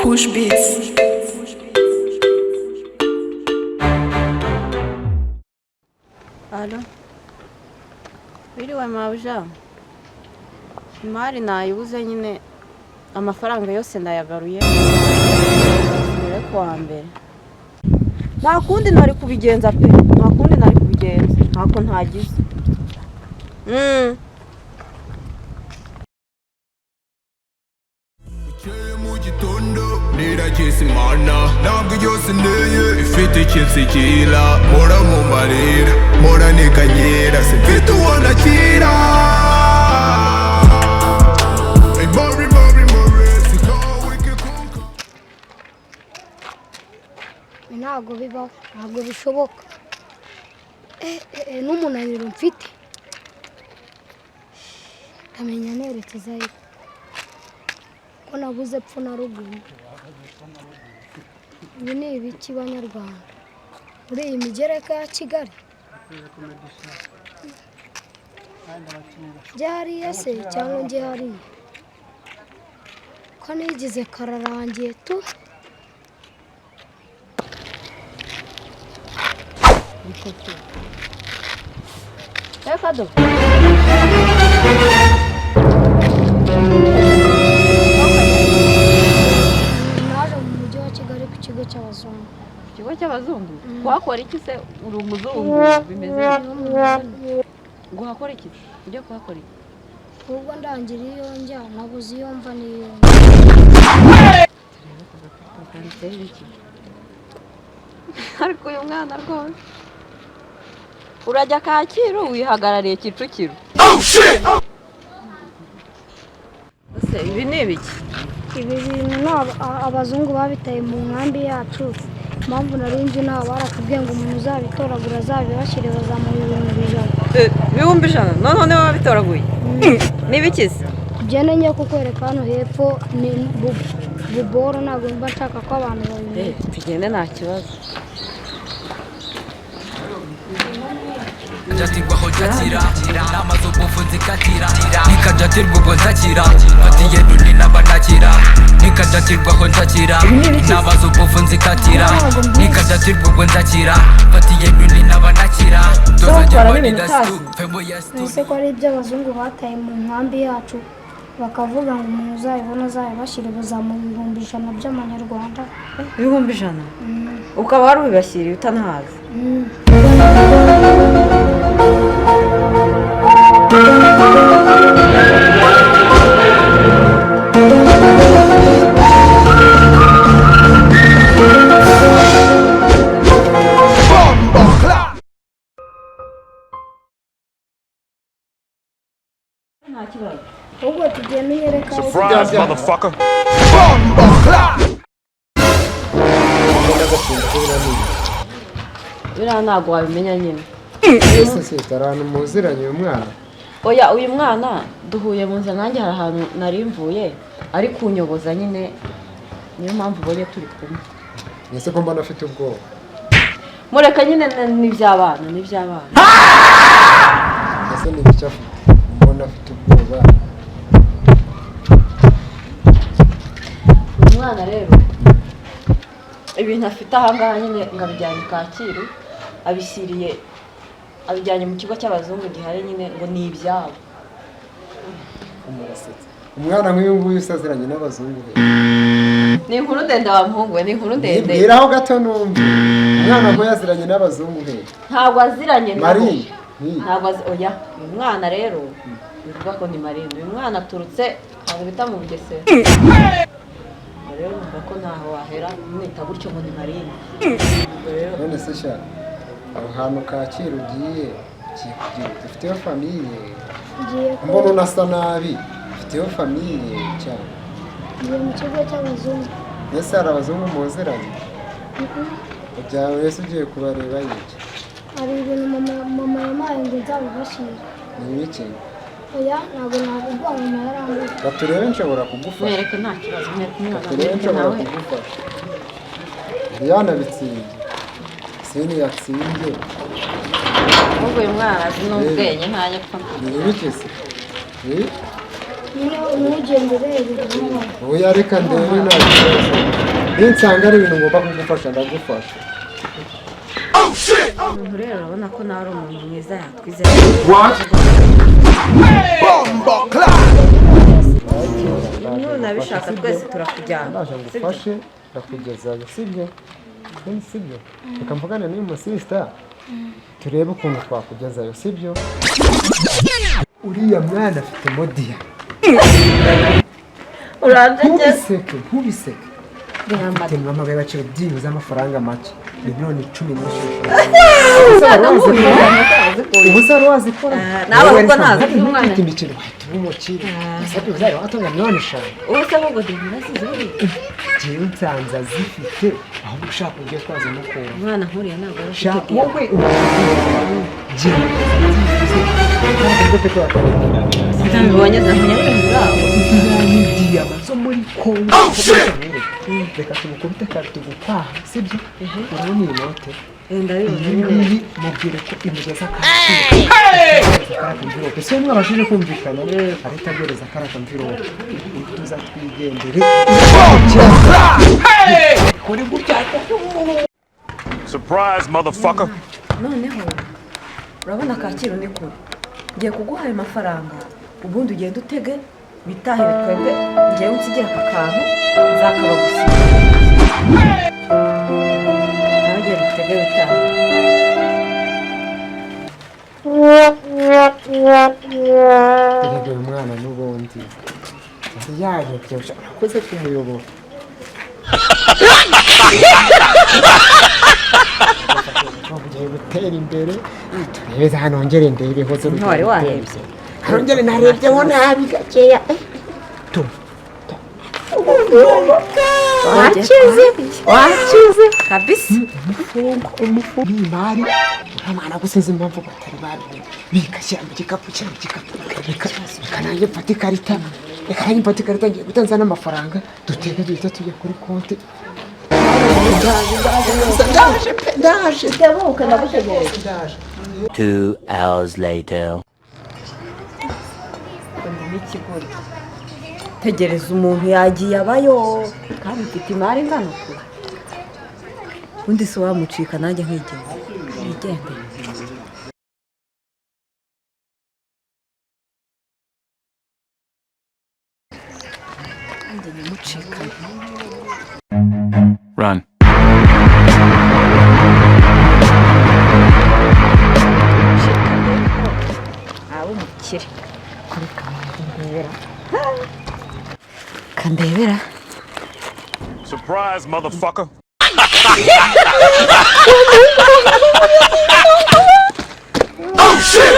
Push Beats. Alo. Biriwe mabuja. Imari nayibuze nyine amafaranga yose ndayagaruye. Sire kwa mbere. Nta kundi nari kubigenza pe. Nta kundi nari kubigenza. Ntako ntagize. Nirageze imana ntabwo yose nteye ifite ikinsikira mpora mu marira mpora nikanyera simfite uwo nakira ntabwo bibaho ntabwo bishoboka n'umunaniro mfite nkamenya nerekeza he ko nabuze epfo na ruguru. Ibi ni ibiki banyarwanda muri iyi migereka ya Kigali njye hariya se cyangwa njye hariya ko nigize kararangiye tu. Kado. Ikigo cy'abazungu. Ikigo cy'abazungu? Kuhakora iki se? Uri umuzungu bimeze ngo hakora iki? Ujye kuhakora iki? Ubwo ndangira iyo njya nabuze iyo mva niyo. Ariko uyu mwana rwose urajya Kacyiru wihagarariye Kicukiro. Ese ibi ni ibiki? Ibi bintu abazungu babitaye mu nkambi yacu. Mpamvu narinzi nabo baratubwiye ngo umuntu uzabitoragura azabibashyire bazamuha ibihumbi ijana. Ibihumbi ijana? Noneho wabitoraguye? Ni ibiki se? Ugende njye kukwereka hano hepfo ni buboro ntabwo mba nshaka ko abantu babimenya. Tugende nta kibazo. Jatigwaho jakira namazo bofunze katira nikajatirwa ubwo ntakira batiye nuni nabanakira nikajatirwaho ntakira namazo bofunze katira nikajatirwa ubwo ntakira batiye nuni nabanakira ese ko ari ibyo abazungu bataye mu nkambi yacu bakavuga ngo umuntu uzabibona azabibashyire bazamuha ibihumbi ijana by'amanyarwanda. Ibihumbi ijana? Ukaba wari ubibashyiriye utanahazi? Nta kibazo. Ubwo tugenda unyereka surprise motherfucker biriya ntabwo wabimenya nyine. Sosiyete ahantu muziranye uyu mwana. Oya uyu mwana duhuye mu nzira nanjye hari ahantu nari mvuye ari kunyoboza nyine niyo mpamvu ubonye turi kumwe. Ese ko mbona afite ubwoba. Mureka nyine n'iby'abana. Ese ni iki afite? Mbona afite ubwoba. Uyu mwana rero ibintu afite ahangaha nyine ngabijyanye Kacyiru abijyanye mu kigo cy'abazungu gihari nyine ngo ni ibyabo. Umwana nk'uyu nguyu usaziranye n'abazungu he? Ni inkuru ndende wa muhungu we, ni inkuru ndende. Mbwiraho gato numve. Umwana nk'uyu yaziranye n'abazungu he? Ntabwo aziranye nabo. Marine. Ntabwo oya uyu mwana rero bivuga ko ni Marine. Uyu mwana aturutse ahantu bita mu Bugesera. Rero numva ko ntaho wahera mwita gutyo ngo ni Marine. None se sha aho hantu Kacyiru ugiye ufiteho famiye? Mbona unasa nabi ufiteho famiye cyane. Ngiye mu kigo cy'abazungu. Ese hari abazungu muziranye? Ujyawe wese ugiye kubareba iki? Hari ibintu mama yamaye ngo nzabibashyire. Ni ibiki? Oya ntabwo nabigwa mama yarambuye. Baturebe nshobora kugufasha. Mwereke nta kibazo Baturebe nshobora kugufasha. Diana Bitsinge. Sini yatsimbye. Ahubwo uyu mwana azi n'ubwenge ntajya apfa. Ni ibiki se? ntugende ureba oya reka ndebe nta kibazo ninsanga ari ibintu ngomba kugufasha ndagufasha. umuntu rero urabona ko nawe ari umuntu mwiza yakwizera. nunabishaka twese turakujyana. ndaje ngufashe ndakugezayo sibyo sibyo reka mvugane n'uyu musista turebe ukuntu twakugezayo sibyo. uriya mwana afite modiya ntubiseke ntubiseke afite mwamaga y'agaciro byibuze amafaranga make miliyoni 16. ubu se wari wazikora nawe ahubwo ntazi umwana imikino wahita uba umukire ese uzari watunga miliyoni 5. ubu se ahubwo nasize njyewe nsanze azifite ahubwo ushaka ugiye kwaza mukura umwana nkuriya ntabwo ari shaka ufite wowe bibonye za munyabiranga diyama zo muri Kongo. reka tumukubite kare tugutaha sibyo. urabona iyi note iyi ngiyi mubwire ko imugeza akaramvirope se mwabashije kumvikana ariko agereza akaramvirope tuza twigendere kuri gutya. Surprise, motherfucker. noneho urabona Kacyiru ni kure ngiye kuguha ayo mafaranga ubundi ugenda utege bitahire twebwe ngewe unsigira aka kantu nzakabagusiga nawe ugenda utege bitahire. erega uyu mwana n'ubundi yayobye urakoze kumuyobora. ugiye gutera imbere turebe hanongere ndebeho zo ntiwari warebye hanongere narebyeho nabi gakeya wakize kabisa. umufungo n'imari umwana gusize impamvu batari babimenye bikashyira mu gikapu reka nanjye mfate ikarita ngiye gutanza n'amafaranga dutege duhita tujya kuri konti. ndaje tebuka ndagutegereje. 2 hours later. n'ikigori tegereza umuntu yagiye abayo kandi mfite imari ingana uku undi se wamucika nanjye nkigenda wigendere. nanjye nyamucika. Run. abe umukire kandebera. Surprise, motherfucker. Oh shit!